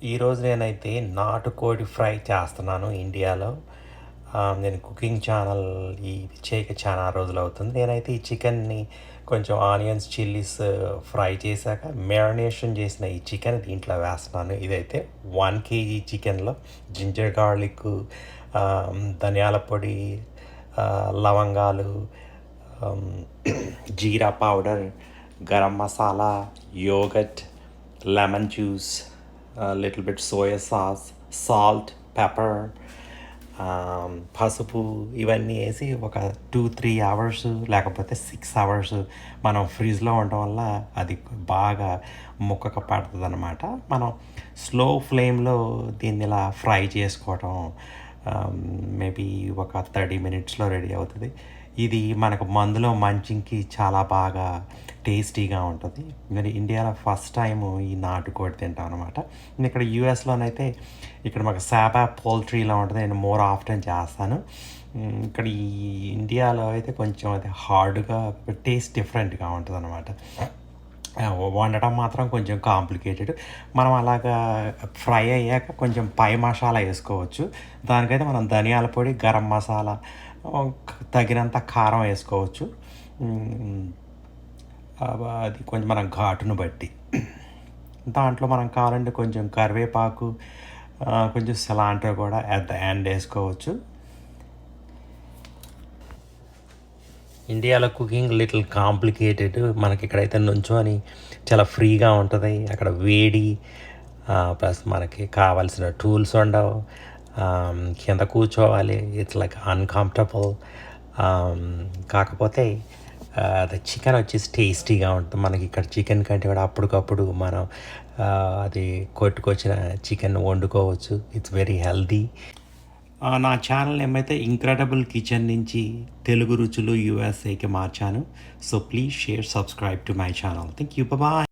ఈరోజు నేనైతే నాటుకోడి ఫ్రై చేస్తున్నాను ఇండియాలో. నేను కుకింగ్ ఛానల్ ఇది చేయక చాలా రోజులు అవుతుంది. నేనైతే ఈ చికెన్ని కొంచెం ఆనియన్స్, చిల్లీస్ ఫ్రై చేశాక మ్యారినేషన్ చేసిన ఈ చికెన్ దీంట్లో వేస్తున్నాను. ఇదైతే 1 కేజీ చికెన్లో జింజర్ గార్లిక్, ధనియాల పొడి, లవంగాలు, jeera powder, garam masala, yogurt, lemon juice, little bit soya sauce, salt, pepper, పసుపు ఇవన్నీ వేసి ఒక 2-3 అవర్స్ లేకపోతే 6 అవర్స్ మనం ఫ్రిడ్జ్లో ఉండటం వల్ల అది బాగా ముక్కకు పడుతుంది అనమాట. మనం స్లో ఫ్లేమ్లో దీన్ని ఇలా ఫ్రై చేసుకోవటం మేబీ ఒక 30 మినిట్స్లో రెడీ అవుతుంది. ఇది మనకు మందులో మంచింగ్కి చాలా బాగా టేస్టీగా ఉంటుంది. మరి ఇండియాలో ఫస్ట్ టైము ఈ నాటుకోడి తింటాం అనమాట. ఇక్కడ యూఎస్లోనైతే ఇక్కడ మాకు సాబా పౌల్ట్రీలో ఉంటుంది. నేను మోర్ ఆఫ్టెన్ చేస్తాను. ఇక్కడ ఈ ఇండియాలో అయితే కొంచెం అది హార్డ్గా టేస్ట్ డిఫరెంట్గా ఉంటుంది అనమాట. వండటం మాత్రం కొంచెం కాంప్లికేటెడ్. మనం అలాగా ఫ్రై అయ్యాక కొంచెం పై మసాలా వేసుకోవచ్చు. దానికైతే మనం ధనియాల పొడి, గరం మసాలా, తగినంత కారం వేసుకోవచ్చు. అది కొంచెం మనం ఘాటును బట్టి. దాంట్లో మనం కావాలంటే కొంచెం కరివేపాకు, కొంచెం సిలాంట్రో కూడా అట్ ద ఎండ్ వేసుకోవచ్చు. ఇండియాలో కుకింగ్ లిటిల్ కాంప్లికేటెడ్. మనకి ఇక్కడైతే నుంచొని చాలా ఫ్రీగా ఉంటుంది. అక్కడ వేడి, ప్లస్ మనకి కావాల్సిన టూల్స్ ఉండవు. కింద కూర్చోవాలి. It's like uncomfortable. కాకపోతే అది చికెన్ వచ్చేసి టేస్టీగా ఉంటుంది. మనకి ఇక్కడ చికెన్ కంటే కూడా అప్పటికప్పుడు మనం అది కొట్టుకొచ్చిన చికెన్ వండుకోవచ్చు. It's very healthy. నా ఛానల్ ఏమైతే ఇంక్రెడిబుల్ కిచెన్ నుంచి తెలుగు రుచులు యూఎస్ఏకి మార్చాను. So please share, subscribe to my channel. Thank you. Bye.